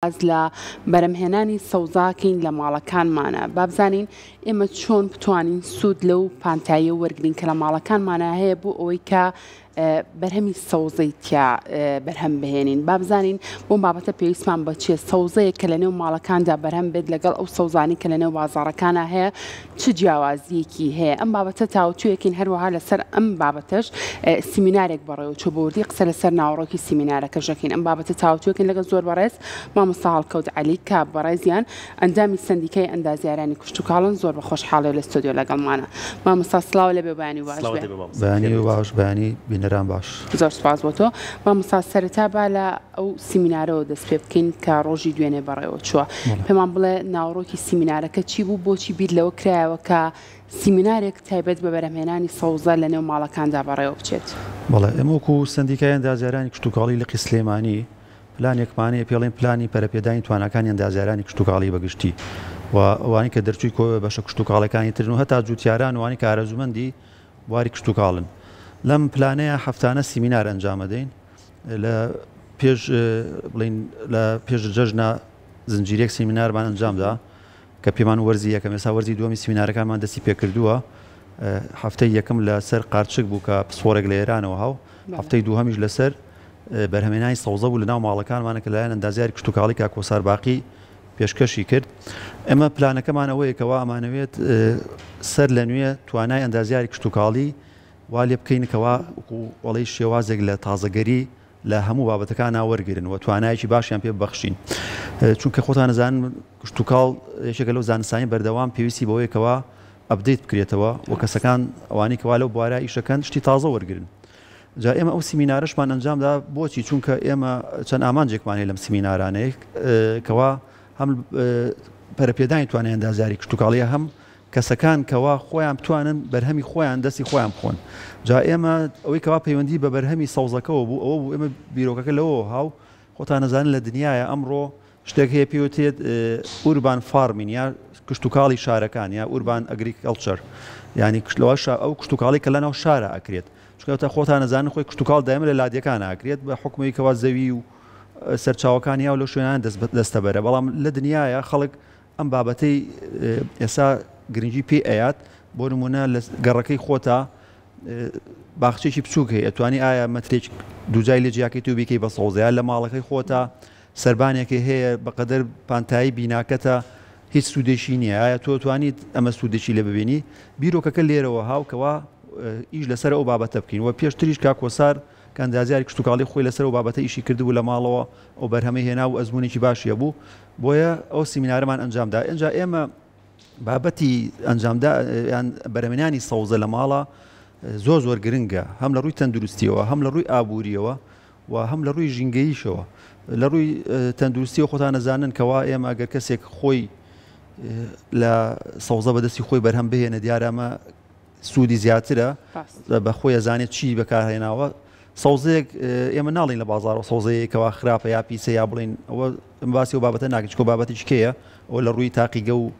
از لە بەرهەمهێنانی سەوزاکەین لە ماڵەکانمانە بابزانین ئێمە چۆن بتوانین سوود لەو پانتاییە وەرگین کە لە ماڵەکانمانە هەیە بۆ ئەوەی کە بەرهەمی سەوزەی تیا بەرهەم بهێنین بابزانین بۆ بابەتە پێویستمان بەچێ سەوزەیە کە لە نێو ماڵەکاندا بەرهەم بێت لەگەڵ ئەو سەوزانی کە لە نێو بازاڕەکانە هەیە چ جیاوازیەکی هەیە ئەم بابەتە تاوتویەکین هەروەها لەسەر ئەم بابەتەش سیمینارێک بەڕێوە چوبوردی قسە لەسەر ناوەڕۆکی سیمینارەکەژەکەین ئەم بابەتە تاوتویەکین لەگەڵ زۆر بەڕێز مامۆستا هەڵکەوت عەلی کە بەڕێزیان ئەندامی سندیکەی ئەندازیارانی کوشت و کاڵن زۆر بە خۆشحاڵی لە ستودیۆ لەگەڵمانە مامۆستا سڵاو لەبێ بەیانی باش بەیانی باش بەیانی بینەران باش زۆر سپاس بۆ تۆ مامۆستا سەرەتا با لە ئەو سیمینارەوە دەست پێ بکەین کە ڕۆژی دوێنێ بەڕێوە چووە پێمان بڵێ ناوەڕۆکی سیمینارەکە چی بوو بۆچی بیر لەوە کرایەوە کە سیمینارێک تایبەت بە بەرهەمهێنانی سەوزە لە نێو ماڵەکاندا بەڕێوە بچێت بەڵێ ئێمە وەکو سندیکای ئەندازیارانی کشت و کاڵی لە قیسلێمانی پلانێکمانەیە پێڵێن پلانی پەرەپێدانی توانەکانی ئەندازیارانی کشت و کاڵی بەگشتی و ئەوانی کە دەرچووی کۆ بەشە کشت و کاڵەکانی ترن و هەتا جوتیاران وانی کە ئارەزومەندی بواری کشت و کاڵن لەم پلانەیە هەفتانە سیمینار ئەنجام دەدەین لە پێش بڵین لە پێش جەژنە زنجیرێک سیمینارمان ئەنجامدا کە پێمان وەرزی یەکەم ئێستا وەرزی دووەمی سیمینارەکانمان دەستی پێکردووە هەفتەی یەکەم لەسەر قارچک بوو کە پسپۆرێک لە ئێرانەوە هاو هەفتەی دووهەمیش لەسەر بەرهەمهێنانی سەوزە بوو لە ناو ماڵەکانمانە کە لایەن ئەندازیاری کشت و کاڵی کا کۆسار باقی پێشکەشی کرد ئێمە پلانەکەمان ئەوەیە کەوا ئەمانەوێت سەر لە نوێ توانای ئەندازیاری کشت و کاڵی وا لێ بکەینکەوە وەڵی شێوازێک لە تازەگەری لە هەموو بابەتەکان ناوەرگرن و توانایکی باشیان پێ ببەخشین چونکە خۆتان نەزانن کشت و کاڵ یەکێکە لەو زانستانی بەردەوام پێویستی بەوەیەکەوە ئەپدەیت بکرێتەوە و کەسەکان ئەوانی کەوا لەو بوارە ئیشەکەن شتی تازە وەرگرن جا ئێمە ئەو سیمینارشمان ئەنجامدا بۆچی چونکە ئێمە چەند ئامانجێکمانێ لەم سیمینارانەیە کەوا هەم پەرەپێدانی توانای ئەندازیاری کشت و کاڵیە هەم کەسەکان کەوا خۆیان بتوانن بەرهەمی خۆیان دەستی خۆیان بخۆن جا ئێمە ئەوەی کەوا پەیوەندی بە بەرهەمی سەوزەکەەوە بوو ئەوە بوو ئێمە بیرۆکەکە لەوە هاو خۆتان نەزانن لە دنیاە ئەمڕۆ شتێک هەیە پێوتێت ئوربان فارمین یا کشت و کاڵی شارەکان یا ئوربان ئەگریکەڵچەر ینی لەوە ئەو کشت و کاڵی کە لەناو شارە ئەکرێت چکەوتە خۆتان نەزانن خۆی کشت و کاڵ دایمە لە لادیەکان ئاکرێت بە حکومی کەوا زەوی و سەرچاوەکانی یا و لە شوێنان دەستە بەرە بەڵام لە دنیاە خەڵک ئەم بابەتەی ئێستا گرنگی پێ ئەیات بۆ نمونە لە گەڕەکەی خۆتا باخچێکی بچووک هەیە ئەتوانی ئایا مەترێک دووجای لێ جیاکەیت و بیکەی بە سەوزەیە لە ماڵەکەی خۆتا سەربانێکی هەیە بەقەدەر پانتایی بیناکەتە هیچ سوودێکی نییە ئایا تۆ توانیت ئەمە سوودێکی لێ ببینی بیرۆکەکە لێرەوە هاوکەوە ئیش لەسەر ئەو بابەتە بکەین و پێشتریش کا کۆسار کە ئەندازیاری کشت و کاڵی خۆی لەسەر و بابەتە ئیشی کردبوو لە ماڵەوە ئەو بەرهەمەی هێنا و ئەزمونێکی باشیە بوو بۆیە ئەو سیمینارەمان ئەنجامدا ئەنجا ئێمە بابەتی ئەنجامدا یان بەرهەمهێنانی سەوزە لە ماڵە زۆر گرنگە هەم لە ڕووی تەندروستیەوە هەم لە ڕووی ئابووریەوە و هەم لە ڕووی ژینگەییشەوە لە ڕووی تەندروستیەوە خۆتان نەزانن کەوا ئێمە ئەگەر کەسێک خۆی لە سەوزە بەدەستی خۆی بەرهەم بهێنە دیارە ئەمە سوودی زیاترە بە خۆی ئەزانێت چی بەکارهێناوە سەوزەیەک ئێمە ناڵین لە بازارەوە سەوزەیەکەوە خراپە یا پیسە یا بڵین ئەوە باسی و بابەتە ناکەین چکۆ بابەتێکی کێیە ئەوە لە ڕووی تاقیگە و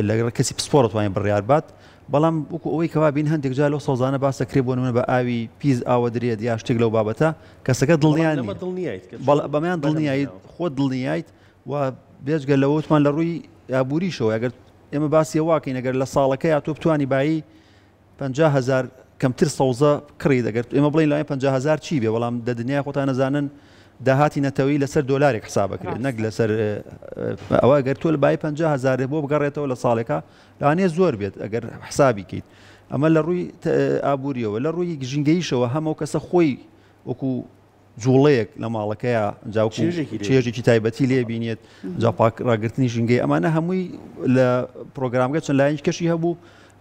لەگەڵ کەسی پسپۆرە توانین بڕیار بات بەڵام وەکو ئەوەی کەوا بین هەندێک جا لەو سەوزانە باس دەکرێت بۆ نمونە بە ئاوی پیز ئاوە درێت یا شتێک لەو بابەتە کەسەکە دڵنیان بەمیان دڵنیایت خۆت دڵنیایت و بێجگە لەوەتمان لە ڕووی ئابووریشەوە ئەگەر ئێمە باسی واکەین ئەگەر لە ساڵەکە یا تۆ بتوانی بایی 50,000 کەمتر سەوزە کڕی دەگەرت ئێمە بڵین لای 50,000 چی بێ بەڵام دە دنیای خۆتان نەزانن داهاتی نەتەوەی لەسەر دۆلارێک حسابەکرێت نەک لەسەر ئەوە ئەگەر تۆ لە بای 50,000 بۆ بگەڕێتەوە لە ساڵێکە لەوانەیە زۆر بێت ئەگەر حسابی کەیت ئەمە لە ڕووی ئابووریەوە لە ڕووی ژینگەییشەوە هەموو کەسە خۆی وەکو جوڵەیەک لە ماڵەکەیە چێژێکی تایبەتی لێ بینێت جا ڕاگررتنی ژینگەی ئەمانە هەمووی لە پرۆگرامگە چەند لایەنی کەشی هەبوو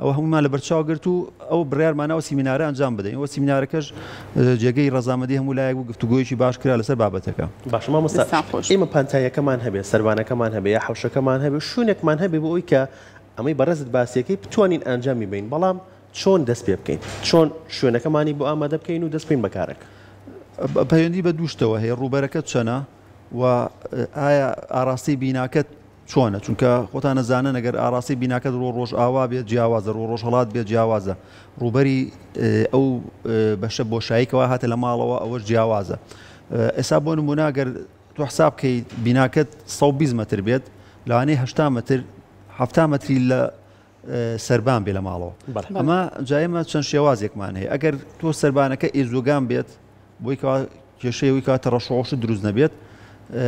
ئەوە هەمومان لە بەرچاو گرت و ئەو بڕیارمانەوە سیمینارە ئەنجام بدەین ئەوە سیمینارەکەش جێگەی ڕەزامەندی هەموو لایەک و گفتوگۆیەکی باش کرا لەسەر بابەتەکە باش مامۆستا ئێمە پانتاییەکەمان هەبێت سەربانەکەمان هەبێت یا حەوشەکەمان هەبێت شوێنێکمان هەبێت بۆ ئەوی کە ئەمەی بەڕێزت باسیەکەی بتوانین ئەنجامی بین بەڵام چۆن دەست پێ بکەین چۆن شوێنەکەمانی بۆ ئامادە بکەین و دەست پێین بەکارێک پەیوەندی بە دووشتەوە هەیە ڕووبەرەکەت چەنە و ئایا ئاراستی بیناکەت چۆنە چونکە خۆتان نەزانن ئەگەر ئاراستی بیناکەت ڕۆژ ئاوا بێت جیاوازە ڕۆژ هەڵات بێت جیاوازە ڕووبەری ئەو بەشە بۆشاییکەوە هاتە لە ماڵەوە ئەوەش جیاوازە ئێستا بۆ نمونە ئەگەر تۆ حسابکەی بیناکەت 120 متر بێت لەوانەیە 80 متر 70 متری لە سەربان بێ لە ماڵەوە ئەمە جایمە چەند شێوازێکمان هەیە ئەگەر تۆ سەربانەکە ئێزۆگان بێت بۆی کێشەیەوەی کاتە ڕەشۆش دروست نەبێت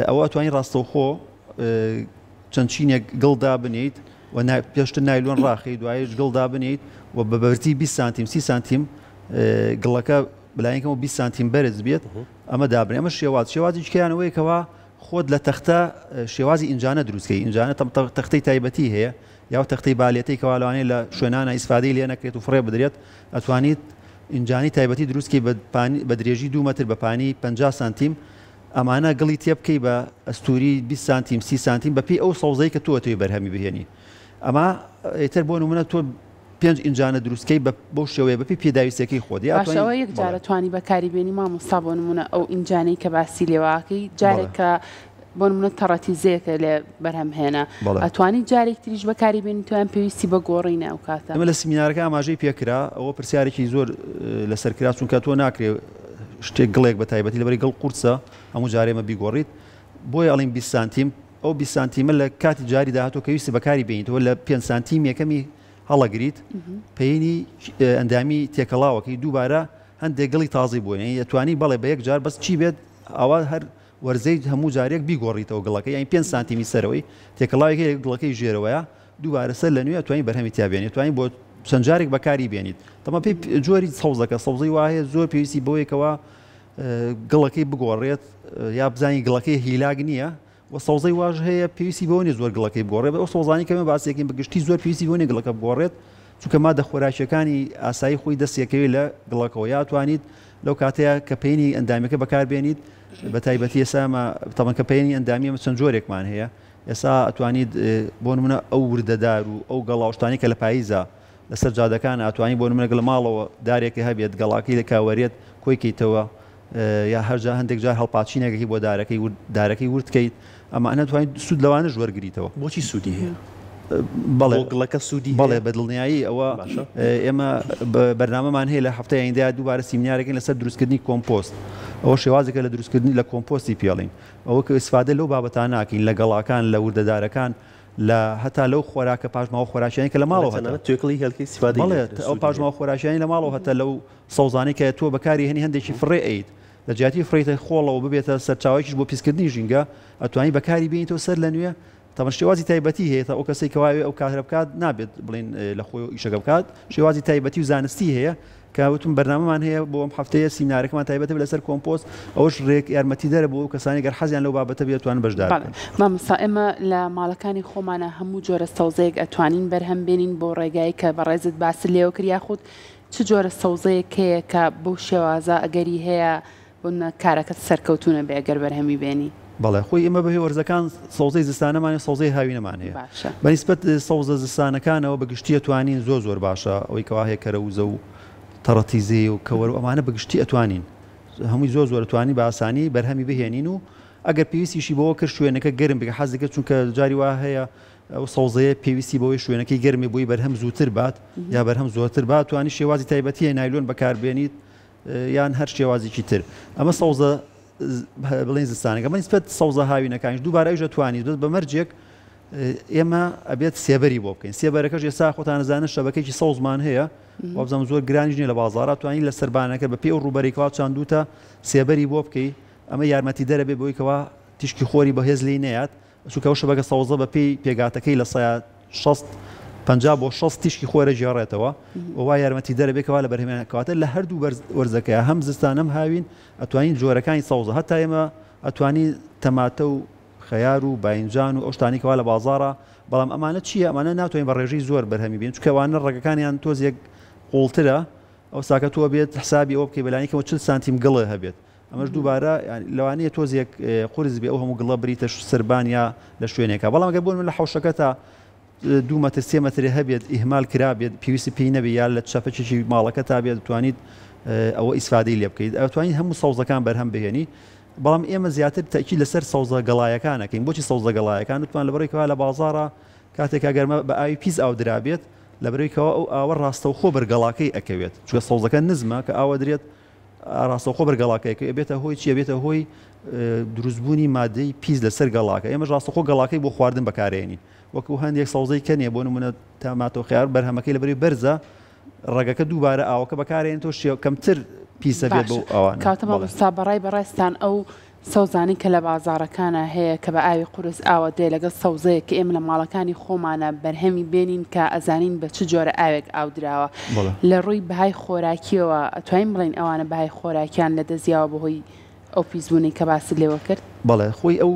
ئەوە ئەتوانین ڕاستەوخۆ چەند چینێک گڵدا بنیت و پێشتر نایلۆن ڕاخی دوایش گڵدا بنیت و بە بەرتی 20 سانتیم 30 سانتیم گڵەکە بلایەکەم و 20 سانتیم بەرز بێت ئەمە دابنێ ئەمە شێوازی چکیانەوەیکەوە خۆت لە تەختە شێوازی ئینجانە دروستکەی ئینجانە تەختەی تایبەتی هەیە یا تەختەی بالێتەی کەواڵوانێ لە شوێنانە ئیسفادەی لێ نەکرێت و فڕێ بدرێت ئەتوانیت ئینجانی تایبەتی دروستکەی بە درێژی 2 متر بە پانی 50 سانتیم ئەمانە گڵی تێ بکەی بە ئەستوری 20 سانتیم 30 سانتیم بەپی ئەو سەوزەی کە تۆ توی بەرهەمی بهێنی ئەمە ئیتر بۆ نمونە تۆ 5 ئینجانە دروستکەی بۆ شێوەیە بەپی پێداویستەکەی خۆت باشەوە یەک جارە توانی بەکاری بێنی مامۆستا بۆ نمونە ئەو ئینجانەی کە باسی لێواکەی جارێکە بۆ نمونە تەڕەتیزەیەکە لێ بەرهەم هێنا ئەتوانی جارێک تریش بەکاری بێنی تویان پێویستی بە گۆڕینە ئەو کاتە ئەمە لە سیمینارەکە ئاماژەی پێکرا ئەوە پرسیارێکی زۆر لەسەرکرا چونکە تۆ ناکرێت شتێک گڵێک بە تایبەتی لەبەری گڵ قورسە هەموو جارێمە بیگۆڕیت بۆی ئەڵین 20 سانتیم ئەو 20 سانتیمە لە کاتی جاری داهاتۆ کە ویستی بەکاری بێنیتەوە لە 5 سانتیم یەکەمی هەڵەگریت پێینی ئەندامی تێکەڵاوەکەی دووبارە هەندێک گڵی تازی بووێنی دەتوانی بەڵێ بە یەک جار بەس چی بێت ئەوە هەر وەرزەی هەموو جارێک بیگۆڕیتەوە گڵەکەی یان 5 سانتیمی سەرەوەی تێکەڵاوێکی گڵەکەی ژێرەوەیە دووبارە سەر لە نوێ توانی بەرهەمی تیابێنێت توانی بۆ چەند جارێک بەکاری بێنیت تەمە پێی جۆری سەوزەکە سەوزەی وایە زۆر پێویستی بەوەیەکەوە گڵەکەی بگۆڕێت یا بزانی گڵەکەی هیلاگ نییە و سەوزەی واژ هەیە پێویستی بۆنی زۆر گڵەکەی بگۆڕێت ئەو سەوزانی کەمە باسیەکەین بەگشتی زۆر پێویستی بۆنی گڵەکە بگۆڕێت چونکە مادە خۆراکیەکانی ئاسایی خۆی دەستیەکەوی لە گڵەکەەوە یا توانیت لەو کاتەیە کە پێینی ئەندامەکە بەکاربێنیت بە تایبەتی ئێسامە تەمەن کە پێینی ئەندامی ئەمە چەند جۆرێکمان هەیە ئێستا ئەتوانیت بۆ نمونە ئەو وردەدار و ئەو گەڵاوشتانی کە لە پاییزە لەسەر جادەکان ئەتوانی بۆ نمونە لە ماڵەوە دارێکی هەبێت گەڵاکی لە کاوەرێت کۆیکەیتەوە یا هەرجا هەندێک جار هەڵپاچینێکی بۆ دارەکەی وردکەیت ئەمە ئەتوانیت سوود لەوانە وەرگریتەوە بۆچی سوودی هەیە بەڵێ گڵەکە سوودی بەڵێ بەدڵنیایی ئەوە ئێمە بەرنامەمان هەیە لە هەفتەی ئایندا دووبارە سیمینارێکین لەسەر دروستکردنی کۆمپۆست ئەوە شێوازێکە لە دروستکردنی لە کۆمپۆستی پێڵین ئەوە کە ئیسفادە لەو بابەتان ناکەین لە گەڵاکان لە وردەدارەکان لە هەتا لەو خۆراکە پاژماوە خۆراکیانی کە لە ماڵەوە توێکڵی هەلکی سیفادی ئەو پاژماوە خۆراکیانی لە ماڵەوە هەتا لەو سەوزانەی کە تۆ بەکاری هێنی هەندێکی فڕێ ئەیت لە جیاتی فڕێتە خۆڵەوە ببێتە سەرچاوێکیش بۆ پیسکردنی ژینگە ئەتوانی بەکاری بێنیتەوە سەر لە نوێ تەمە شێوازی تایبەتی هەیە تا ئەو کەسێک کەواوێ ئەو کاترە بکات نابێت بڵین لە خۆی ئیشەکە بکات شێوازی تایبەتی و زانستی هەیە کەوتم بەرنامەمان هەیە بۆ ئەم هەفتەیە سیمینارێکمان تایبەتە لەسەر کۆمپۆست ئەوش ڕێک یارمەتی دەرە بۆ کەسانی گەر حەزیان لەو بابەتە بێتوان بەشدار مامۆستا ئێمە لە ماڵەکانی خۆمانە هەموو جۆرە سەوزەیەک ئەتوانین بەرهەم بێنین بۆ ڕێگایی کە بەڕێزت باس لێوە کریا خودت چ جۆرە سەوزەیەک هەیە کە بەو شێوازە ئەگەری هەیە بۆ کارەکەت سەرکەوتونە بێ ئەگەر بەرهەمی بێنی بەڵێ خۆی ئمە بەهێ وەرزەکان سەوزەی زستانەمانێ سەوزەی هاوینەمان هەیە بەنسبەت سەوزە زستانەکانەوە بەگشتی توانین زۆر باشە ئەوەی کەوا هەیە کەرەوزە و تەڕەتیزی و کەوەر ئەمانە بەگشتی ئەتوانین هەمووی زۆر توانی بە ئاسانی بەرهەمی بهێنین و ئەگەر پێویستیشی بەوە کرد شوێنەکە گەرم بگە حەزەکە چونکە جاری وا هەیە ئەو سەوزەیە پێویستی بەوەی شوێنەکەی گەرمی بۆی بەرهەم زووتر بات یا بەرهەم زۆرتر بات توانی شێوازی تایبەتیە نایلۆن بەکاربێنیت یان هەر شێوازێکی تر ئەمە سەوزە بڵین زستانەکە بەنسبەت سەوزە هاوینەکانیش دووبارە ئەوژە توانیت بەس بە مەرجێک ئێمە ئەبێت سێبەری بۆ بکەین سێبەرەکەش ئێستا خۆتان نەزانن شەبەکەیکی سەوزمان هەیە وابزانم زۆر گرانیش نیە لە بازاڕ توانین لە سەربانەکە بە پێ و ڕوبەرێکەوە چاندوتە سێبەری بۆ بکەی ئەمە یارمەتی دەرەبێ بۆیکەوە تیشکی خۆری بەهێز لی نەیات چونکە ئەو شەبەکە سەوزە بە پێی پێگاتەکەی لە سایە 50 بۆ 60 تیشکی خۆرە ژێڕێتەوە وای یارمەتی دەرەبێکەوە لە بەرهەمێنەکەواتە لە هەردوو وەرزەکەیە هەم زستان هەم هاوین ئەتوانین جۆرەکانی سەوزە هەتا ئێمە ئەتوانی تەماتە و خەیار و باینجان و ئەو شتانێکەوە لە بازاڕە بەڵام ئەمانە چییە ئەمانە ناتوانین بە ڕێژەی زۆر بەرهەمی بین چونکە ئەوانە ڕێگەکانیان تۆزێک قوڵترە ئەو ساکە تۆ بێت حسابی ئەوە بکەی بەلایەنێکەوە 40 سانتیم گڵێ هەبێت ئەمەش دووبارە لەوانەیە تۆزێک قورس بێ ئەو هەموو گڵە بریتە سەربان یا لە شوێنێکە بەڵام ئەگەر بۆن لە حەوشەکە تا 2 مەتر 3 مەترێ هەبێت ئیهمال کرا بێت پێویستی پێی نەبێ یا لە چەپەچێکی ماڵەکە تا بێت توانیت ئەوە ئیسفادەی لێ بکەیت ئەتوانین هەموو سەوزەکان بەرهەم بهێنی بەڵام ئێمە زیاتر تاکید لەسەر سەوزە گەڵایەکانەکەین بۆچی سەوزە گەڵایەکان وتمان لەبەرەوەیکەوە لە بازاڕە کاتێکا گەرمە بە ئاوی پیس ئاو درابێت لەبەرەوەیکەوە ئەو ئاوە ڕاستەوخۆ بەرگەڵاکەی ئەکەوێت چونکە سەوزەکە نزمە کە ئاوە درێت ڕاستەوخۆ بەرگەڵاکەیەکە ئەبێتە هۆی چی ئەبێتە هۆی دروستبوونی مادەی پیس لەسەر گەڵاکە ئێمە ڕاستەخۆ گەڵاکەی بۆ خواردن بەکارێنین وەکو هەندێک سەوزەی کەنیە بۆ نمونە تاماتۆ خیار بەرهەمەکەی لەبەری بەرزە ڕێگەکە دووبارە ئاوەکە بەکارێنێتەوە کەمتر پیسە بێت بۆ ئەوانە کاتە مامۆستا بەڕای بەڕێستان ئەو سەوزانی کە لە بازاڕەکانە هەیە کە بە ئاوی قورس ئاوە دێ لەگەڵ سەوزەیە کە ئێمە لە ماڵەکانی خۆمانە بەرهەمی بێنین کە ئەزانین بە چ جۆرە ئاوێک ئاودراوە لە ڕووی بەهای خۆراکیەوە ئەتوانین بڵین ئەوانە بەهای خۆراکیان لە دەزیاوە بەهۆی ئەو پیسبوونی کە باسی لێوە کرد بەڵێ خۆی ئەو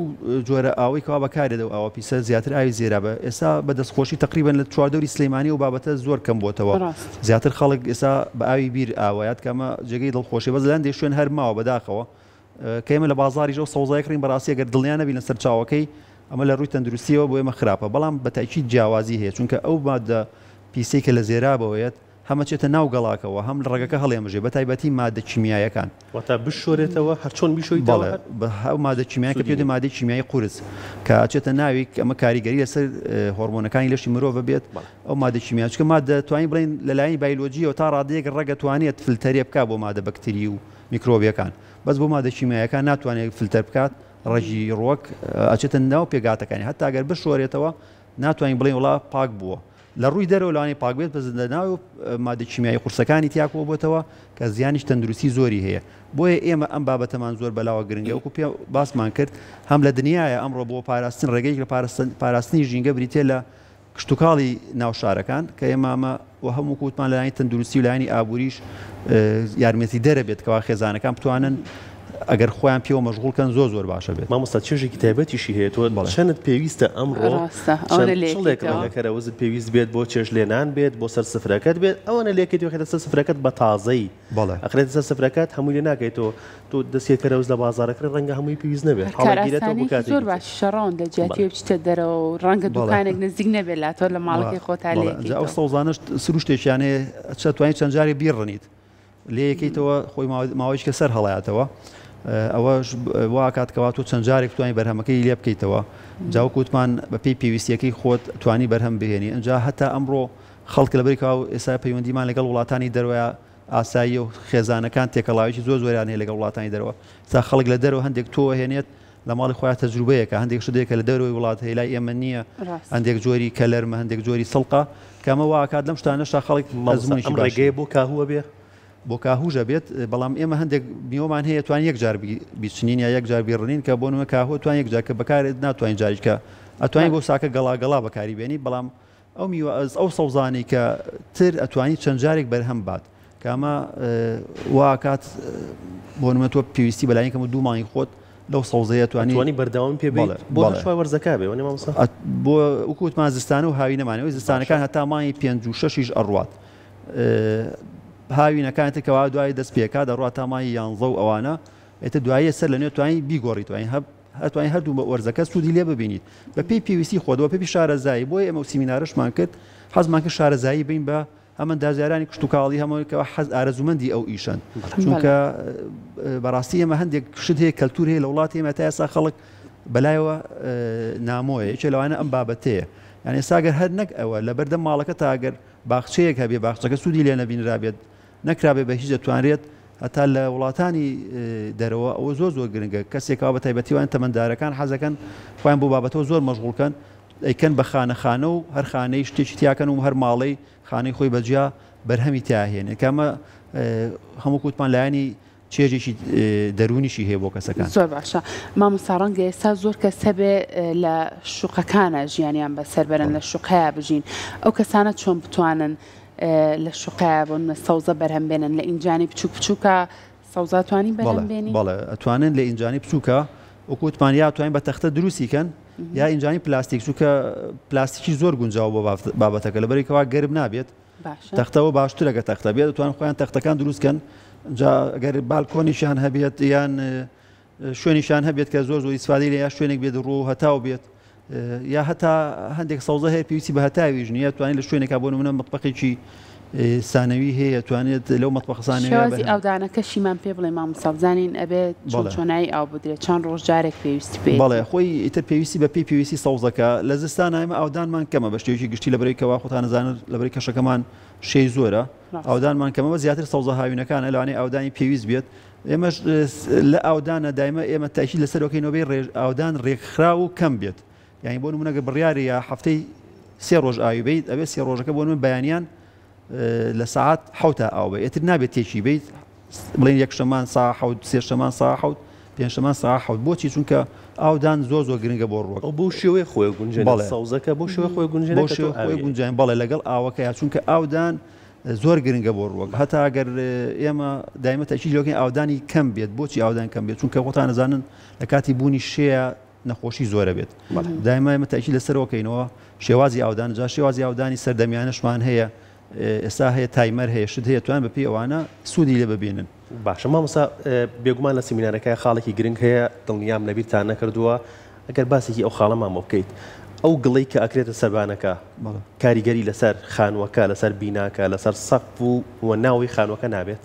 جۆرە ئاوەی کەوا بەکارێتەوە ئاوە پیسە زیاتر ئاوی زێرا بە ئێستا بە دەستخۆشی تقریبن لە چواردەوری سلەیمانی و بابەتە زۆر کەم بۆتەوە زیاتر خەڵک ئێستا بە ئاوی بیر ئاوایات کەمە جێگەی دڵخۆشی بەس لەندێ شوێن هەر ماوە بەداخەوە کە ئێمە لە بازاڕی ژەو سەوزای کڕین بەڕاستی ئەگەر دڵیان نەبی لەسەر چاوەکەی ئەمە لە ڕووی تەندروستیەوە بۆ ئێمە خراپە بەڵام بە تاکید جیاوازی هەیە چونکە ئەو مادە پیسەی کە لە زێرا بەوەیەت هەمە چێتە ناو گەڵاکەوە هەم لە ڕێگەکە هەڵێمەژێ بە تایبەتی مادە کیمیایەکان واتە بشۆرێتەوە هەر چۆن بیشۆیتەوە بە ئەو مادە کیمیای کە پێوتێ مادەی کیمیایی قورس کە ئەچێتە ناوی ئەمە کاریگەری لەسەر هۆرمۆنەکانی لەشی مرۆڤ بێت ئەو مادە کیمیا چکە مادە توانین بڵین لەلایەنی بایۆلۆجیەوە تا ڕادەیەک ڕەگە توانێت فلتەرێ بکات بۆ مادە بەکتری و میکرۆبیەکان بەس بۆ مادە کیمیایەکان ناتوانێت فلتەر بکات ڕەژی ڕۆک ئەچێتە ناو پێگاتەکانی هەتا ئەگەر بشۆرێتەوە ناتوانین بڵین وڵا پاک بووە لە ڕووی دەرەوە لەوانی پاک بێت بەس لە ناو مادە کیمیایی قورسەکانی تیاکەوە بۆتەوە کە زیانیش تەندروستی زۆری هەیە بۆیە ئێمە ئەم بابەتەمان زۆر بەلاوە گرنگە وەکو پێ باسمان کرد هەم لە دنیاە ئەمڕۆ بۆ پاراستن ڕێگەیەک لە پاراستنی ژینگە بریتێ لە کشتتوکاڵی ناوشارەکان کە ئێمامە و هەموو کووتمان لەلایانی تەندروستی و لایانی ئابووریش یارمەتی دەرەبێت کەوا خێزانەکان بتوانن ئەگەر خۆیان پێوە مەشغوڵکەن زۆر باشە بێت مامۆستا چێژێکی تایبەتیشی هەیە تۆ چەندت پێویستە ئەمڕۆ لەکەرەوەزت پێویست بێت بۆ چێژ لێنان بێت بۆ سەر سفرەکەت بێت ئەوەنە لێکێتی وەکەتە سەر سفرەکەت بە تازەی ئەخرێت سەر سفرەکەت هەمووی لێ ناکەیتەوە تۆ دەستێکەرەوز لە بازارەکە ڕەنگە هەمووی پێویست نەبێت زۆر باش شەڕۆن لە جیاتی بچتە دەرەوە و ڕەنگە دوکانێک نزیک نەبێت لا تۆ لە ماڵەکەی خۆتا لێ ئەو سەوزانش سروشتێکیانێ توانیت چەند جاری بیرڕنیت لێ یەکەیتەوە خۆی ماوەیەک کە سەر هەڵایەتەوە ئەوەش وا کاتکەوا تۆ چەند جارێک توانی بەرهەمەکەی لێ بکەیتەوە جاوکوتمان بە پێی پێویستیەکەی خۆت توانی بەرهەم بهێنی ئەجا هەتا ئەمڕۆ خەڵک لەبەرێکەوە ئێستا پەیوەندیمان لەگەڵ وڵاتانی دەروە ئاسایی و خێزانەکان تێکەڵاوێکی زۆریان هەیە لەگەڵ وڵاتانی دەرەوە تا خەڵک لە دەرەوە هەندێک تۆ هێنێت لە ماڵی خۆیان تەجروبەیەکە هەندێک شتێکە لە دەرەوەی وڵات هەیە لای ئێمە نییە هەندێک جۆری کەلەرمە هەندێک جۆری سڵقە کەمە واکات لەم شتانەشتا خەڵک ئەم ڕێگەیە بۆ کاهووە بێ بۆ کاهوژە بێت بەڵام ئێمە هەندێک میۆمان هەیە توان یەک جار بیچنین یا یەک جار بیڕنین کە بۆ نمە کاهوە توان یەک جار کە بەکارێت ناتوانین جاریکە ئەتوانین بۆ ساکە گەڵا بەکاری بێنی بەڵام ئەو ئەو سەوزانی کە تر ئەتوانی چەند جارێک بەرهەم بات کە ئەمە واکات بۆ نمە تۆ پێویستی بەلایەن کەم دوو مانگی خۆت لەو سەوزەیە توانی بەردەوام پێ بۆ شوای وەرزەکە بێ بۆ وکوتمان زستانە و هاوی نەمانەوەی زستانەکان هەتا مانگی 5 و 6 ئەڕوات هاوینەکانت کەوا دوای دەست پێکات دەڕات تامای 11 و ئەوانە ئێتە دوایە سەر لە نوێ توانی بیگۆڕی توانین هەتوانین هەردوو بە وەرزەکە سوودی لێ ببینیت بە پێی پێویستی خۆدەوە پێی شارەزایی بۆیە ئێمە سیمینارشمان کرد حەزمان کرد شارەزایی بین بە هەمان دازیارانی کشتتوکاڵی هەمەوەیەکەوە حەز ئارەزومەندی ئەو ئیشن چونکە بەڕاستی ئێمە هەندێک شت هەیە کەلتور هەیە لە وڵاتی ئێمە تا ئێستا خەڵک بەلایەوە نامۆیە یەکێ لەوانە ئەم بابەتەیە یعنی ئێستاگەر هەر نەک ئەوە لە بەردەم ماڵەکە تا ئەگەر باخچەیەک هەبێ باخچەکە سوودی لێ نەبینرابێت نەکرابێ بە هیچ دەتوانرێت هەتا لە وڵاتانی دەرەوە ئەوە زۆر گرنگە کەسێکەوە بە تایبەتیوان تەمەندارەکان حەزەکەن خۆیان بۆ بابەتەوە زۆر مەشغوڵکەن ئەیکەن بە خانە و هەر خانەی شتێکی تیاکەن و هەر ماڵەی خانەی خۆی بەجیا بەرهەمی تیاهێنێ کەمە هەموو کووتمان لایانی چێژێکی دەرونیشی هەیە بۆ کەسەکان زۆر باشە مامۆستا ڕەنگە ئێستا زۆر کەس هەبێ لە شوقەکانە ژیانیان بەسەر بەرن لە شوقەیە بژین ئەو کەسانە چۆن بتوانن لە شوقەیە بۆن سەوزە بەرهەم بێنن لە ئینجانی بچووکە سەوزاتوانی بەرهەم بێنی بەڵێ ئەتوانن لە ئینجانی بچووکە وەکوتمان یا توانین بە تەختە دروستیکەن یا ئینجانی پلاستیک چووکە پلاستیکی زۆر گونجاو بۆ بابەتەکە لەبەرێکەوە گەرم نابێت تەختەوە باشترەکە تەختە بێت دەتوانن خۆیان تەختەکان دروستکەن جا ئەگەر بالکۆنیشان هەبێت یان شوێنیشان هەبێت کە زۆر ئیسفادەی لە یا شوێنێک بێت ڕوو هەتاو بێت یا هەتا هەندێک سەوزە هەیە پێویستی بە هەتاویش نیە توانین لە شوێنێکا بۆ نمونە مطبەقێکی سانەوی هەیە توانێت لەو مەطبەخەسانەوە شێوازی ئاودانەکەشیمان پێ بڵێ مامۆستا بزانین ئەبێت چۆنایی ئاو بدرێت چەند ڕۆژ جارێک پێویستی پێ بەڵێ خۆی ئیتر پێویستی بە پێی پێویستی سەوزەکە لە زستان ئێمە ئاودانمان کەمە بە شێوەیەکی گشتی لەبەرەوەی خۆتان نەزانن لەبەرەوەی کەشەکەمان شەی زۆرە ئاودانمان کەمەوە زیاتر سەوزە هاوینەکانە لەوانەیە ئاودانی پێویست بێت ئێمەش لە ئاودانە دایمە ئێمە تاکید لەسەرەوەکەینەوەی ئاودان ڕێکخرا و کەم بێت یعنی بۆ نمونە بڕیاری یا هەفتەی 3 ڕۆژ ئاوی بیت ئەبێت 3 ڕۆژەکە بۆ من بەیانیان لە ساعات 7 ئاو بێت ئێتر نابێت تێکی بیت بڵێن یەکشەمان سا 7 سێشەمان سا 7 پێنجشەمان سا 7 بۆچی چونکە ئاودان زۆر گرنگە بۆ ڕۆک بۆ شێوەیە خۆی گونجێن سەوزەکە بۆ شێوە خۆی گونجێن بەڵێ لەگەڵ ئاوەکە چونکە ئاودان زۆر گرنگە بۆ ڕۆک هەتا ئەگەر ئێمە دایمە تاکید لەوەکەین ئاودانی کەم بێت بۆچی ئاودان کەم بێت چونکە خۆتان نەزانن لە کاتی بوونی شێە نەخۆشی زۆرە بێت دایمە ئێمە تاکید لەسەرەوەکەینەوە شێوازی ئاودان جا شێوازی ئاودانی سەردەمیانەشمان هەیە ئێستا هەیە تایمەر هەیە شت هەیە توان بەپێی ئەوانە سوودی لێ ببینن باشە مامۆستا بێگومان لە سیمینارەکە خاڵێکی گرنگ هەیە دڵنیام لەبیرتان نەکردووە ئەگەر باسێکی ئەو خاڵەمان بۆ بکەیت ئەو گڵەی کە ئەکرێتە سەربانەکە کاریگەری لەسەر خانووەکە لەسەر بیناکە لەسەر سەقف و ناوی خانووەکە نابێت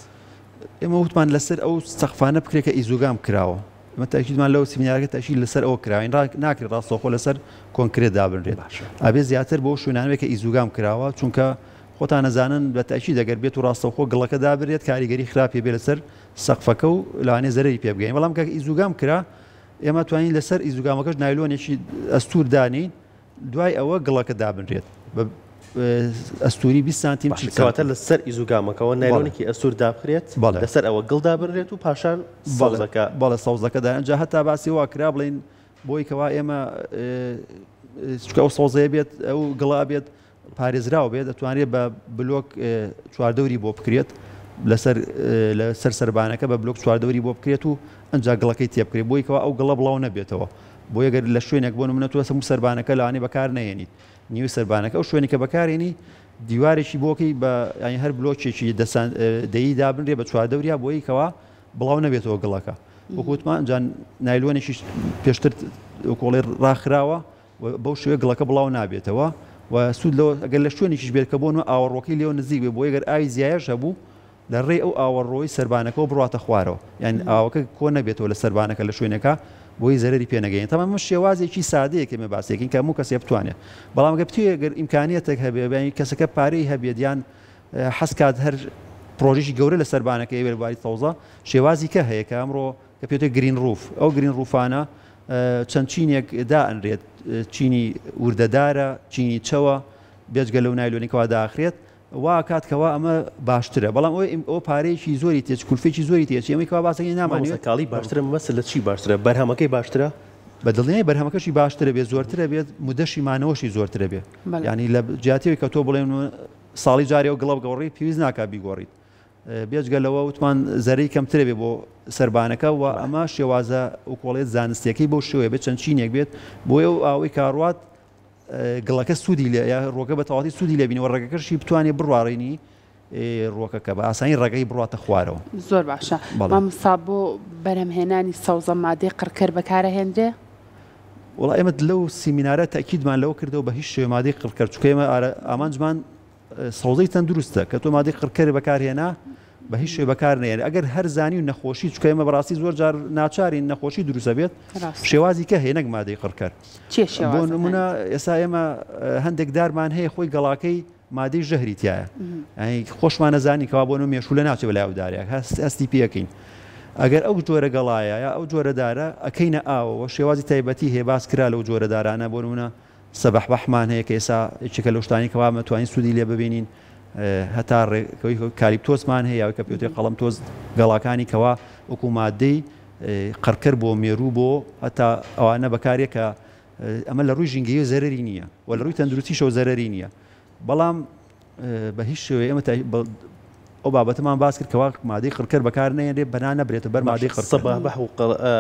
ئێمە وتمان لەسەر ئەو سەقفانە بکرێت کە ئیزوگام کراوە ئمە تاکیدمان لەو سیمینارەکە تاکید لەسەر ئەوە کراوین ناکرێت ڕاستەوخۆ لەسەر کۆنکرێت دابنرێت ئەبێ زیاتر بۆ شوێنانەوەی کە ئیزوگام کراوە چونکە خۆتان نەزانن بە تاکید دەگەر بێت و ڕاستەوخۆ گڵەکە دابرێت کاریگەری خراپی بێ لەسەر سەقفەکە و لەوانێ زەرری پێ بگەین بەڵام کە ئیزوگام کرا ئێمە توانین لەسەر ئیزوگامەکەش نایلۆنێکی ئەستور دانین دوای ئەوە گڵەکە دابنرێت ئەستوری 20 سانتیم کەواتە لەسەر ئیزوگامەکەەوە نایلۆنێکی ئەستور دابخرێت لەسەر ئەوە گڵ دابنرێت و پاشان سەوزەکە بەڵە سەوزەکە داجا هەتا باسی وا کرا بڵین بۆی کەوا ئێمە ئەو سەوزەیە بێت ئەو گڵا بێت پارێزراوە بێت دەتوانێت بە بلۆک چواردەوری بۆ بکرێت لەسەر سەربانەکە بە بلۆک چواردەوری بۆ بکرێت و ئەنج گڵەکەی تێبکرێت بۆی کەوا ئەو گڵە بڵاو نەبێتەوە بۆ یەگەر لە شوێنێک بۆ نمونە تۆ سەموو سەربانەکە لەوانێ بەکار نەهێنیت نیوی سەربانەکە ئەو شوێنی کە بەکارێنی دیوارێکی بۆکەی بە ینی هەر بلۆکێکی دەیی دابنرێ بە چواردەوریا بۆی کەوا بڵاو نەبێتەوە گڵەکە وەکوتمان جان نایلۆنێکی پێشتر کۆڵێ ڕاخراوە بەو شوێ گڵەکە بڵاو نابێتەوە و سوود لەوە ئەگەر لە شوێنێکیش بێت کە بۆنەوە ئاوەڕۆکەی لێوە نزیک بێ بۆ ئەگەر ئاوی زیایەش هەبوو لە ڕێ ئەو ئاوەڕۆی سەربانەکەەوە بڕاتە خوارەوە یعنی ئاوەکە کۆ نەبێتەوە لە سەربانەکە لە شوێنەکە بۆی زەرری پێنەگەین تەمام شێوازێکی سادەیەکێمە باسێکین کە هەموو کەسێ بتوانێت بەڵام گە بتوێ گەر ئیمکانیەتێک هەبێ بەینی کەسەکە پارەی هەبێت یان حەسکات هەر پرۆژێکی گەورە لە سەربانەکە ئێوەباری تەوزە شێوازی کە هەیە کە ئەمڕۆ کە پێێتە گرین ڕوف ئەو گرین ڕوفانە چەند چینێک دائەنرێت چینی وردەدارە چینی چەوە بێجگە لەو نایلۆنیکەوە داخرێت وا کاتکەوە ئەمە باشترە بەڵام ئەو پارەیەکی زۆری تێچ کولفێکی زۆری تێچ ئەمەیەوە باسەکەی نامانێت کاڵی باشترە مەسە لە چی باشترە بەرهەمەکەی باشترە بە دڵنیای بەرهەمەکەشی باشترە بێت زۆرترە بێت مودەشی مانەوەشی زۆرترە بێت ینی لە جیاتەوەی کە تۆ بڵێن ساڵی جارێ و گڵەب گەڕی پێویست ناکا بیگۆڕیت بێجگە لەوە وتمان زەرەی کەمترە بێ بۆ سەربانەکە و ئەمە شێوازە و کۆڵێت زانستیەکەی بۆ شێوەیە بێت چەند چینێک بێت بۆ ئەو ئاوەی کاڕوات گڵەکە سوودی لێ یا ڕۆکە بە تەواتی سوودی لێبینەوە ڕێگەکەشی بتوانێت بڕواڕێنی ڕۆکەکە بە ئاسانی ڕێگەی بڕاتە خوارەوە زۆر باشە مامۆستا بۆ بەرهەمهێنانی سەوزە مادەی قڕکەر بەکارەهێنرێ وڵا ئێمە لەو سیمینارە تاکیدمان لەوە کردەوە بە هیچ شێوە مادەی قڕکەر چونکە ئێمە ئامانجمان سەوزەی تەندروستە کە تۆ مادەی قڕکەر بەکارهێنا بە هیچ شوێ بەکار نێن ئەگەر هەر زانی و نەخۆشی چکە ئێمە بەڕاستی زۆر جار ناچارین نەخۆشی دروستە بێت شێوازی کە هەیە نەک مادەی قڕکەر بۆ نمونە ئێستا ئێمە هەندێک دارمان هەیە خۆی گەڵاکەی مادەی ژەهری تایە خۆشمان نەزانی کەوا بۆ مێشوو لە ناچێت بەلای ئەوداریاک هەستی پێەکەین ئەگەر ئەو جۆرە گەڵایە یا ئەو جۆرە دارە ئەکەینە ئاوەوە شێوازی تایبەتی هەیە باس کرا لەو جۆرە دارانە بۆ نمونە سەبەح بەحمان هەیە کە ئێستا یەکێکە لەو شتانی کەوا مەتوانین سوودی لێ ببینین هەتا کالیپتۆسمان هەیە یاوەی کە پێوتری قەڵەم تۆز گەڵاکانی کەوا وەکو مادەی قڕکەر بۆ مێروو بۆ هەتا ئەوانە بەکارێک کە ئەمە لە ڕووی ژینگەیی زەرری نییە و لە ڕووی تەندروستیشەوە زەرری نییە بەڵام بە هیچ شێوێ ئێمە ئەو بابەتمان باس کرد کەوا مادەی قڕکەر بەکار نەهێنرێ بەنا نەبرێتە بەر مادەی قڕکەر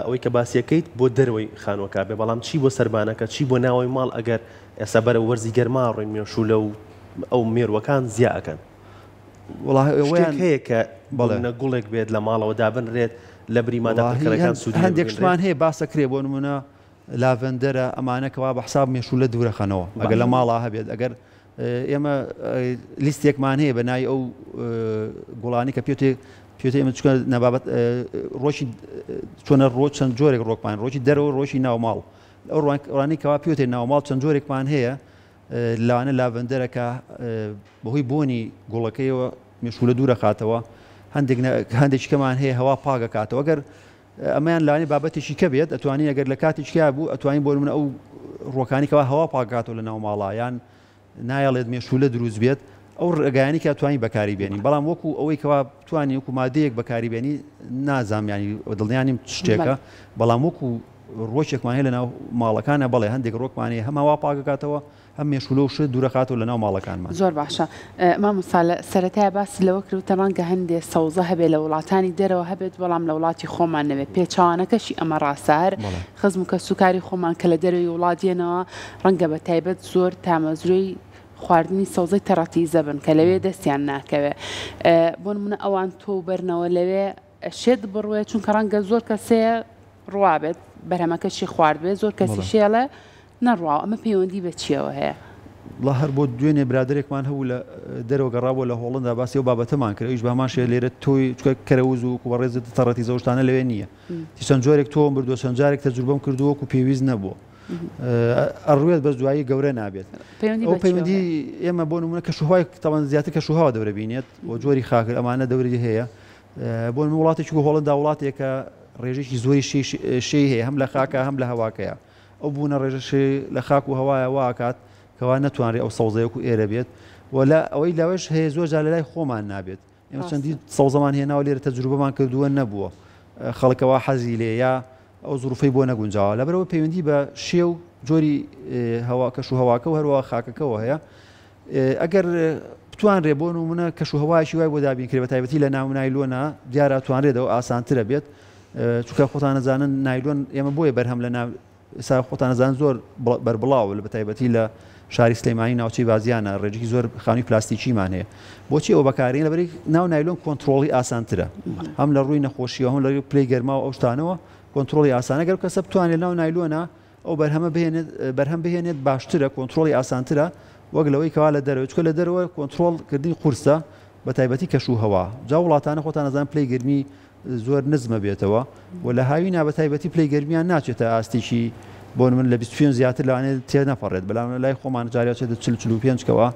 ئەوەی کە باسیەکەیت بۆ دەروەی خانوەکە بێ بەڵام چی بۆ سەربانەکە چی بۆ ناوەی ماڵ ئەگەر ئێستا بەرە وەرزی گەرما ڕێن مێشوو لەو ئەو مێروەکان زیاکەن هەیە کە بەڵێنە گوڵێک بێت لە ماڵەوە دابنرێت لە بریمادەکان سوودی هەندێک شتمان هەیە باسەکرێ بۆ نمونە لاڤەندەرە ئەمانەکەوا بە حساب مێشوو لە دوورەخەنەوە ئەگەر لە ماڵا هەبێت ئەگەر ئێمە لیستێکمان هەیە بە نای ئەو گوڵانی کە پێوتێ ئێمە چکە نەبابەت ڕۆژی چۆنە ڕۆژ چەند جۆرێک ڕۆکمان ڕۆژی دەرەوە ڕۆژی ناوماڵ ئەو ڕوانی کەوا پێوتێ ناوماڵ چەند جۆرێکمان هەیە لەوانە لاڤەندەرەکە بەهۆی بۆنی گوڵەکەیەوە مێشولە دوورە خاتەوە هەندێکی کەمان هەیە هەوا پاگە کاتەوە ئەگەر ئەمەیان لانی بابەتێکی کە بێت ئەتوانی ئەگەر لە کاتێکیا بوو ئەتوانین بۆ منە ئەو ڕۆکانی کەەوە هەوا پاگاتەوە لە ناو ماڵایان نایەڵێت مێشولە دروست بێت ئەو ڕگایانی کە توانی بەکاری بێنین بەڵام وەکو ئەوەی کەوا توانی وەکو مادەیەک بەکاری بێنی نازانانی دڵنیانیم شتێکە بەڵام وەکو ڕۆژێکمان هەیە لە ناو ماڵەکانە بەڵێ هەندێک ڕۆکمانی هەماوا پاگەکاتەوە هەم مێشولە و شت دوورەخاتەوە لە ناو ماڵەکانمان زۆر باشە مامۆستا سەرەتای باسی لەوە کردوتە ڕەنگە هەندێک سەوزە هەبێت لە وڵاتانی دەرەوە هەبێت بەڵام لە وڵاتی خۆمان نەبێت پێچوانەکەشی ئەمە ڕاستار خزم کە سوکاری خۆمان کە لە دەروی وڵاتێنەوە ڕەنگە بە تایبەت زۆر تامەزروی خواردنی سەوزەی تەڕەتیزە بن کە لەوێ دەستیان ناکەوێت بۆ نمونە ئەوان تۆ بەرنەوە لەوێ شێت بڕوێ چونکە ڕەنگە زۆر کەسێ ڕوابێت بەرهەمەکەشی خوارد بێت زۆر کەسی شێڵە نەڕواوە ئەمە پەیوەندی بە چیەوە هەیە الله هەر بۆ دوێنێ برادێکمان هەبوو لە دەرەوە گەڕابوو لە هۆڵندا باسی و بابەتەمان کرد ئەویش بەماشێ لێرە تۆی چکە کەرەوز و بەڕێزت تەڕەتیزە و شتانە لەوێ نییە چەند جۆرێک تۆم بردووە چەند جارێک تەجروبەم کردووەکو پێویست نەبووە ئەڕوێت بەس دوایی گەورە نابێت ئەو پەیوەندی ئێمە بۆ نمونە کەشوهای تەوان زیاتر کەشوهاوە دەورەبینێت بۆ جۆری خاکر ئەمانە دەوری هەیە بۆ وڵاتێکی هۆڵندا وڵاتێکە ڕێژێکی زۆری شەی هەیە هەم لە خاکە هەم لە هەواکەیە ئەو بوونە ڕێژەشی لە خاک و هەوایە واکات کەوا نەتوانێت ئەو سەوزەیەکو ئێرە بێت ولا ئەوەی لاوەش هەیە زۆر جار لە لای خۆمان نابێت ئێمە چەندی سەوزەمان هێناوە لێرە تەجروبەمان کردووە نەبووە خەڵکەوە حەزی لێ یا ئەو زروفەی بۆ نەگونجاوە لەبەرەوە پەیوەندی بە شێو جۆری کەش و هەواکە و هەروە خاکەکەەوە هەیە ئەگەر بتوانرێ بۆ نمونە کەش و هەوایشی وای بۆ دابینکرێت بە تایبەتی لە ناو نایلۆنە دیارە توانرێتەوە ئاسانترە بێت چونکە خۆتان نەزانن نایلۆن ئێمە بۆیە بەرهەم لە ناو ئێستا خۆتان نەزان زۆر بەربڵاوە لە بە تایبەتی لە شاری سلەیمانی ناوچەی بازیانە ڕێژێکی زۆر خانووی پلاستیکیمان هەیە بۆچی ئەو بەکارین لەبەری ناو نایلۆن کۆنتترۆڵی ئاسانترە هەم لە ڕووی نەخۆشیەوە هەم لە پلەی گەرما و ئەو شتانەوە کۆنتترۆڵی ئاسانە گەر کەسە بتوانێت ناو نایلۆنە ئەو بەرهەم بهێنێت باشترە کۆنتترۆڵی ئاسانترە وەک لەوەی کەوا لە دەرەوە چکە لە دەرەوە کۆنتترۆڵکردنی قورسە بە تایبەتی کەش و هەوا جا وڵاتانە خۆتان نەزان پلەی گەرمی زۆر نزمە بێتەوە و لە هاوینا بە تایبەتی پلەی گەرمیان ناچێتە ئاستێکی بۆ من لە 25 زیاتر لەوانێت تێ نەپەڕێت بەڵام لای خۆمان جاریاچێت 45 کەوە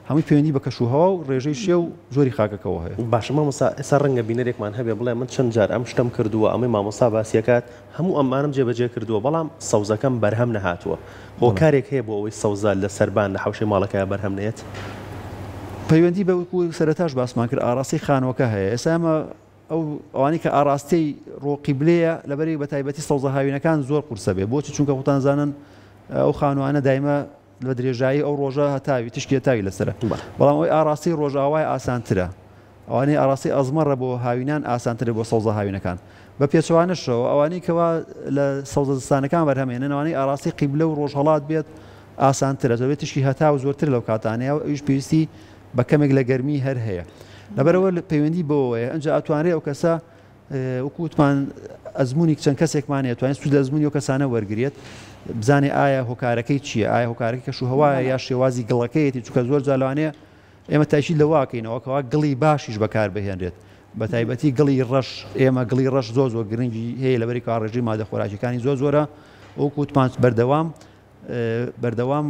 هەمووی پەیوەندی بە کەشوهەوا و ڕێژەی شێ و زۆری خاکەکەەوە هەیە باشە مامۆستا ئێستا ڕەنگە بینەرێکمان هەبێ بڵێ من چەند جار ئەم شتم کردووە ئەمەی مامۆستا باسیەکات هەموو ئەمانم جێبەجێ کردووە بەڵام سەوزەکەم بەرهەم نەهاتووە هۆکارێک هەیە بۆ ئەوەی سەوزە لە سەربان لە حەوشەی ماڵەکەیە بەرهەم نێت پەیوەندی بە وەکو سەرەتاش باسمان کرد ئاڕاستی خانوەکە هەیە ئێستا ئەمە ئەوانی کە ئاڕاستی ڕۆقیبلەیە لەبەری بە تایبەتی سەوزە هاوینەکان زۆر قورسە بێ بۆچی چونکە خۆتان زانن ئەو خانوانە دایمە لە درێژایی ئەو ڕۆژە هەتاوی تشکی هەتاوی لەسرە بەڵام ئەوی ئاڕاستی ڕۆژاوای ئاسانترە ئەوانەی ئاڕاستی ئەزمەڕە بۆ هاوینان ئاسانترە بۆ سەوزە هاوینەکان بە پێچوانەشەوە ئەوانەی کەوا لە سەوزە زستانەکان بەرهەمێنن ئەوانەی ئاڕاستی قیبلە و ڕۆژهەڵات بێت ئاسانترە دەبێت تشکی هەتا و زۆرتر لەو کاتانەیە ئەویش پێویستی بە کەمێک لە گەرمی هەر هەیە لەبەرەوە پەیوەندی بەوەیە ئەنج ئەتوانرێت ئەو کەسە وەکووتمان ئەزمموی چەند کەسێکمانێت توانین سود لە ئەزمموی و کەسانە وەرگێت بزانێ ئایا هۆکارەکەی چییە ئایا هۆکارەکە کەش و هەوایە یا شێوازی گڵەکەیەتی چونکە زۆر جالوانەیە ئێمە تایشی لەواکەینەوەکەوا گڵی باشیش بەکار بهێنرێت بە تایبەتی گڵی ڕەش ئێمە گڵی ڕەش زۆر زۆر گرنگی هەیە لەبەری کاڕێژی مادە خۆراکیەکانی زۆر زۆرە وەکووتمان بەردەوام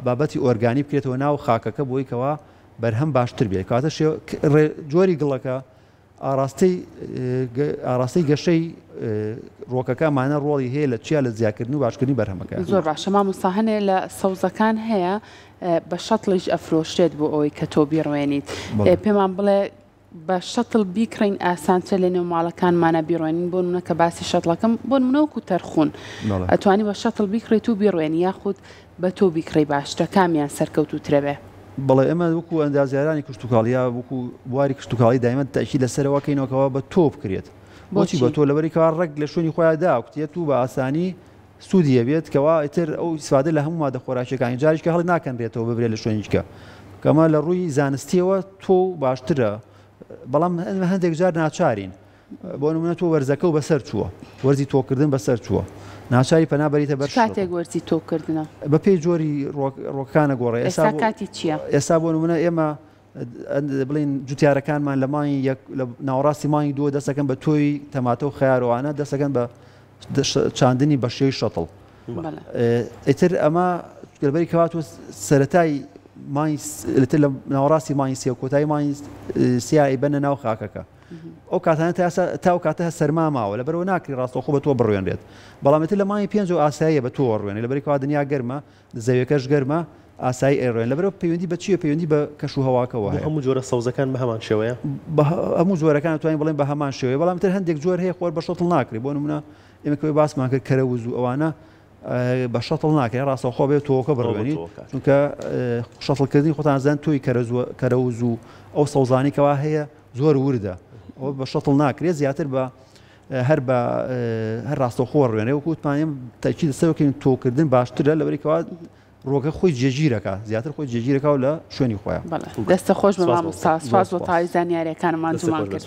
بابەتی ئۆرگانی بکرێتەوە ناو خاکەکە بۆی کەوا بەرهەم باشتر بێت کاتە جۆری گڵەکە ئاڕاستی گەشەی ڕۆکەکەمانە ڕۆڵی هەیە لە چیا لە زیاکردن و باشکردنی بەرهەمەکە زۆر باشە مامۆستا هەنێ لە سەوزەکان هەیە بە شەتڵیش ئەفرۆشتێت بۆ ئەوەی کە تۆ بیڕوێنیت پێمان بڵێ بە شەتڵ بیکڕین ئاسانتر لە نێو ماڵەکانمانە بیڕوێنین بۆ نمونە کە باسی شەتڵەکەم بۆ نمونەوەکو تەرخون ئەتوانی بە شەتڵ بیکڕیت و بیڕوێنی یاخود بە تۆ بیکڕی باشترە کامیان سەرکەوتوترە بێ بەڵێ ئەمە وەکو ئەندازیارانی کشتتوکاڵیا وەکو بواری کشتتوکاڵی دایمە تاکی لەسەرەوەکەینەوەکەوە بە تۆ بکرێت بۆچی بە تۆ لەبەریکەوە ڕێک لە شوێنی خۆیان داوتێت و بە ئاسانی سوودیە بێت کەوا ئیتر ئەو سوادە لە هەموو مادە خۆراکیەکانی جاریشکە هەڵی ناکەنرێتەوە ببرێت لە شوێنیچکە کەمە لە ڕووی زانستیەوە تۆ باشترە بەڵام هەندێک جار ناچارین بۆ نمونە تۆ وەرزەکە و بەسەر چووە وەرزی تۆکردن بەسەر چووە ناچاری پەنا بەریتە بەر کاتێک وەرزی تۆکردنە بە پێی جۆری ڕۆکانە گۆڕێ ئێستا کاتی چییە؟ ئێستا بۆ نمونە ئێمە بڵین جوتیارەکانمان لە مای ناوەڕاستی مای دووە دەستەکەن بە تۆی تەماتە و خیارەوانە دەستەکەن بە چاندنی بەشەی شەتڵ ئیتر ئەمە لەبەری کەواتوە سەرەتای لەتر لە ناوەڕاستی مای سێ و کۆتایی مای سیایی بەنە ناو خاکەکە ئەو کاتانە تا ئەو کاتە سەرما ماوە لەبەرەوە ناکری ڕاستەوخۆ بە تۆ بڕوێنرێت بەڵام ئێتر لە مای پێنج و ئاساییە بە تۆ ڕوێنێ لەبەری کەوا دنیا گەرمە زەویەکەش گەرمە ئاسایی ئێڕێن لەبەرەوە پەیوەندی بە چییە پەیوەندی بە کەش و هەواکەوە هەیە هەموو جۆرە سەوزەکان بە هەمان شێوەیە هەموو جۆرەکان توانین بڵێن بە هەمان شێوەیە بەڵام تر هەندێک جۆر هەیە خۆر بە شەتڵ ناکرێت بۆ نمونە ئێمە کەوەی باسمان کرد کەرەوز و ئەوانە بە شەتڵ ناکرێت ڕاستەوخۆ بێت تۆکە بڕوێنی چونکە شەتڵکردنی خۆتان زان تۆی کەرەوز و ئەو سەوزانی کەوا هەیە زۆر وردە ئەوە بە شەتڵ ناکرێت زیاتر بە هەر ڕاستەوخۆ ڕوێنێ وەکوتمانیم تاکید سەرکەین تۆکردن باشترە لەبەری کەوا ڕۆگە خۆی جێگیرەکە زیاتر خۆی جێگیرەکە و لە شوێنی خۆیان دەستە خۆش بە مامۆستا سپاس بۆ تاوی زانیاریەکانمان جومان کرد.